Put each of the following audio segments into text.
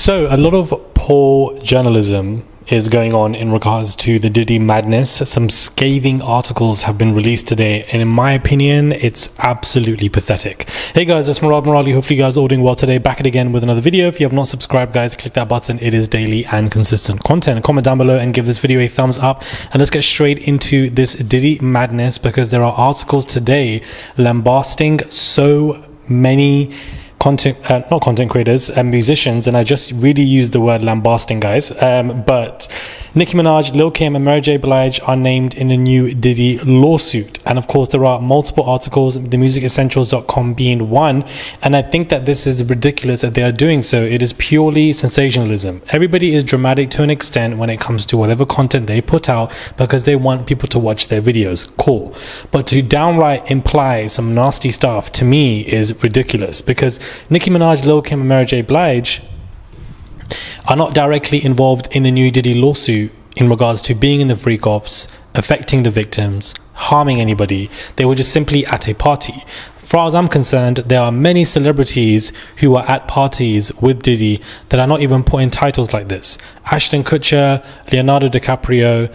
So a lot of poor journalism is going on in regards to the Diddy madness. Some scathing articles have been released today, and in my opinion, it's absolutely pathetic. Hey guys, it's Murad Murali. Hopefully you guys are all doing well today. Back at again with another video. If you have not subscribed, guys, click that button. It is daily and consistent content. Comment down below and give this video a thumbs up. And let's get straight into this Diddy madness, because there are articles today lambasting so many not content creators and musicians, and I just really use the word lambasting, guys, but Nicki Minaj, Lil Kim and Mary J. Blige are named in a new Diddy lawsuit. And of course there are multiple articles, themusicessentials.com being one, and I think that this is ridiculous that they are doing so. It is purely sensationalism. Everybody is dramatic to an extent when it comes to whatever content they put out, because they want people to watch their videos. Cool. But to downright imply some nasty stuff, to me, is ridiculous, because Nicki Minaj, Lil Kim and Mary J. Blige are not directly involved in the new Diddy lawsuit in regards to being in the freak-offs, affecting the victims, harming anybody. They were just simply at a party. As far as I'm concerned, there are many celebrities who are at parties with Diddy that are not even put in titles like this. Ashton Kutcher, Leonardo DiCaprio,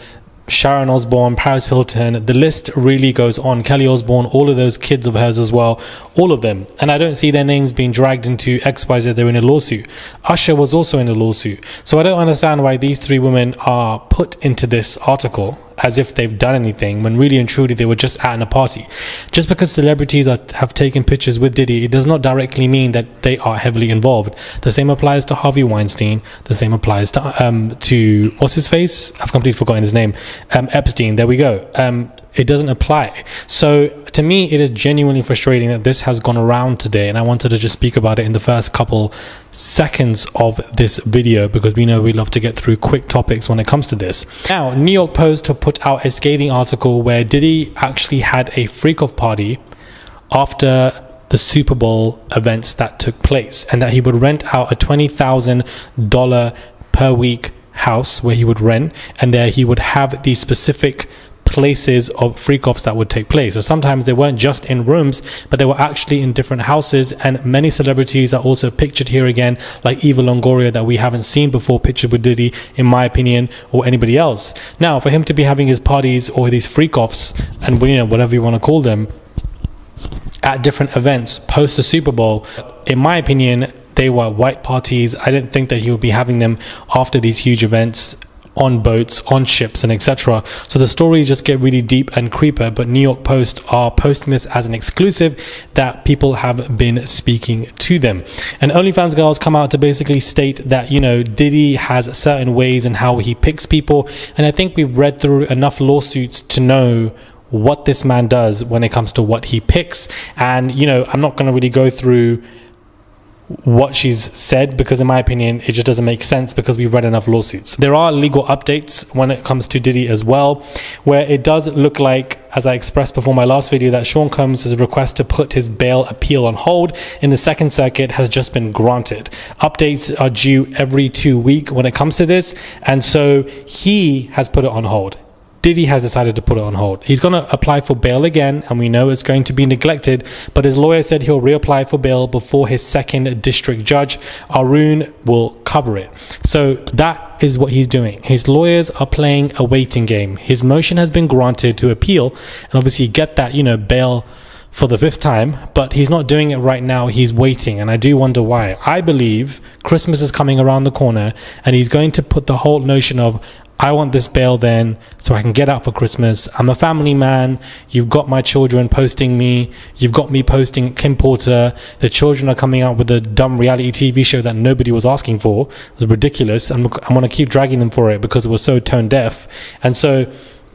Sharon Osbourne, Paris Hilton, the list really goes on. Kelly Osbourne, all of those kids of hers as well, all of them. And I don't see their names being dragged into XYZ. They're in a lawsuit. Usher was also in a lawsuit. So I don't understand why these three women are put into this article as if they've done anything, when really and truly they were just at a party. Just because celebrities have taken pictures with Diddy, it does not directly mean that they are heavily involved. The same applies to Harvey Weinstein. The same applies to what's his face? I've completely forgotten his name. Epstein. There we go. It doesn't apply. So to me, it is genuinely frustrating that this has gone around today, and I wanted to just speak about it in the first couple seconds of this video, because we know we love to get through quick topics when it comes to this. Now, New York Post have put out a scathing article where Diddy actually had a freak-off party after the Super Bowl events that took place, and that he would rent out a $20,000 per week house where he would rent, and there he would have these specific places of freak-offs that would take place. So sometimes they weren't just in rooms, but they were actually in different houses, and many celebrities are also pictured here again, like Eva Longoria, that we haven't seen before pictured with Diddy, in my opinion, or anybody else. Now, for him to be having his parties or these freak-offs, and whatever you want to call them, at different events post the Super Bowl, in my opinion, they were white parties. I didn't think that he would be having them after these huge events, on boats, on ships, and etc. So the stories just get really deep and creeper, but New York Post are posting this as an exclusive that people have been speaking to them. And OnlyFans girls come out to basically state that, Diddy has certain ways in how he picks people, and I think we've read through enough lawsuits to know what this man does when it comes to what he picks. And I'm not going to really go through what she's said, because in my opinion it just doesn't make sense, because we've read enough lawsuits. There are legal updates when it comes to Diddy as well, where it does look like, as I expressed before my last video, that Sean Combs' request to put his bail appeal on hold in the Second Circuit has just been granted. Updates are due every 2 weeks when it comes to this, and so he has put it on hold. Diddy has decided to put it on hold. He's going to apply for bail again, and we know it's going to be neglected, but his lawyer said he'll reapply for bail before his second district judge, Arun, will cover it. So that is what he's doing. His lawyers are playing a waiting game. His motion has been granted to appeal, and obviously get that, bail for the 5th time, but he's not doing it right now. He's waiting, and I do wonder why. I believe Christmas is coming around the corner, and he's going to put the whole notion of, I want this bail then so I can get out for Christmas. I'm a family man. You've got my children posting me. You've got me posting Kim Porter. The children are coming out with a dumb reality TV show that nobody was asking for. It was ridiculous. I'm going to keep dragging them for it because it was so tone deaf. And so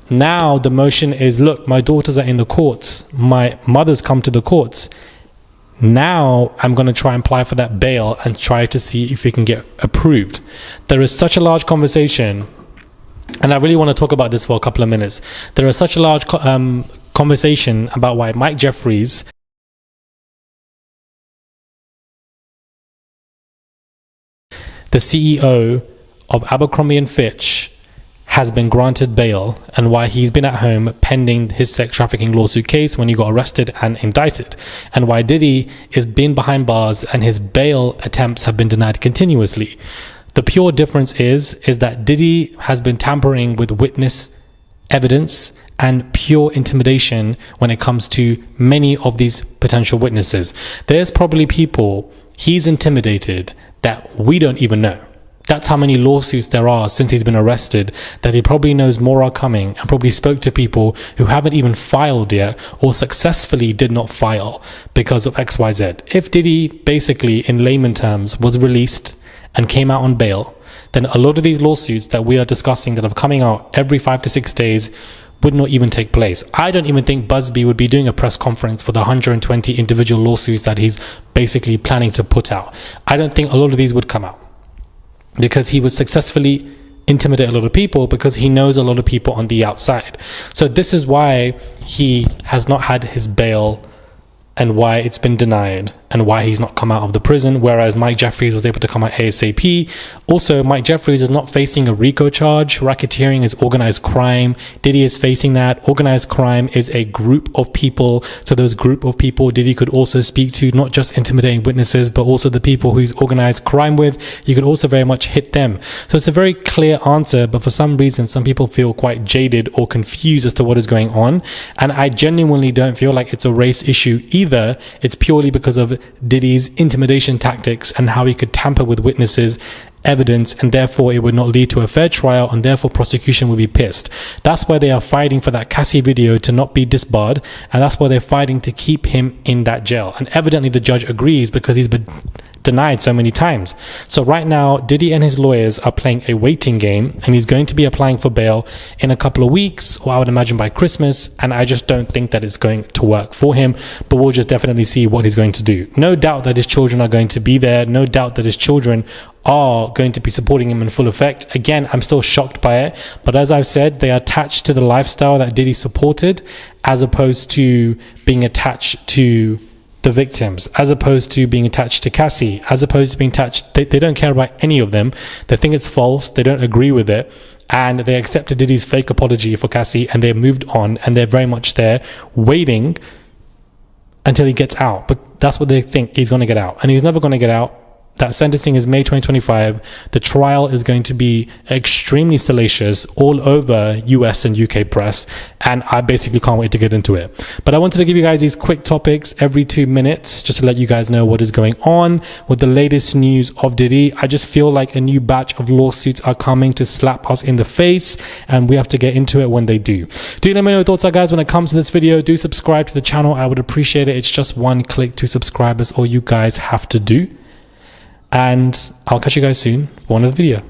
now the motion is, look, my daughters are in the courts. My mother's come to the courts. Now I'm going to try and apply for that bail and try to see if it can get approved. There is such a large conversation, and I really want to talk about this for a couple of minutes. There is such a large conversation about why Mike Jeffries, the CEO of Abercrombie & Fitch, has been granted bail and why he's been at home pending his sex trafficking lawsuit case when he got arrested and indicted, and why Diddy is been behind bars and his bail attempts have been denied continuously. The pure difference is that Diddy has been tampering with witness evidence and pure intimidation when it comes to many of these potential witnesses. There's probably people he's intimidated that we don't even know. That's how many lawsuits there are since he's been arrested, that he probably knows more are coming, and probably spoke to people who haven't even filed yet or successfully did not file because of XYZ. If Diddy, basically in layman terms, was released and came out on bail, then a lot of these lawsuits that we are discussing that are coming out every 5 to 6 days would not even take place. I don't even think Busby would be doing a press conference for the 120 individual lawsuits that he's basically planning to put out. I don't think a lot of these would come out because he would successfully intimidate a lot of people because he knows a lot of people on the outside. So this is why he has not had his bail and why it's been denied and why he's not come out of the prison, whereas Mike Jeffries was able to come out ASAP. Also, Mike Jeffries is not facing a RICO charge. Racketeering is organized crime. Diddy is facing that. Organized crime is a group of people. So those group of people Diddy could also speak to, not just intimidating witnesses, but also the people who's organized crime with. You could also very much hit them. So it's a very clear answer, but for some reason, some people feel quite jaded or confused as to what is going on. And I genuinely don't feel like it's a race issue either. It's purely because of Diddy's intimidation tactics and how he could tamper with witnesses, evidence, and therefore it would not lead to a fair trial, and therefore prosecution would be pissed. That's why they are fighting for that Cassie video to not be disbarred, and that's why they're fighting to keep him in that jail. And evidently the judge agrees because he's been denied so many times. So right now, Diddy and his lawyers are playing a waiting game, and he's going to be applying for bail in a couple of weeks, or I would imagine by Christmas, and I just don't think that it's going to work for him, but we'll just definitely see what he's going to do. No doubt that his children are going to be there. No doubt that his children are going to be supporting him in full effect. Again, I'm still shocked by it, but as I've said, they are attached to the lifestyle that Diddy supported, as opposed to being attached to the victims, as opposed to being attached to Cassie, as opposed to being attached. They don't care about any of them. They think it's false. They don't agree with it. And they accepted Diddy's fake apology for Cassie, and they've moved on, and they're very much there waiting until he gets out. But that's what they think, he's going to get out. And he's never going to get out. That sentencing is May 2025. The trial is going to be extremely salacious all over US and UK press, and I basically can't wait to get into it. But I wanted to give you guys these quick topics every 2 minutes just to let you guys know what is going on with the latest news of Diddy. I just feel like a new batch of lawsuits are coming to slap us in the face, and we have to get into it when they do. Do let me know your thoughts are, guys, when it comes to this video. Do subscribe to the channel. I would appreciate it. It's just one click to subscribe. That's all you guys have to do. And I'll catch you guys soon for another video.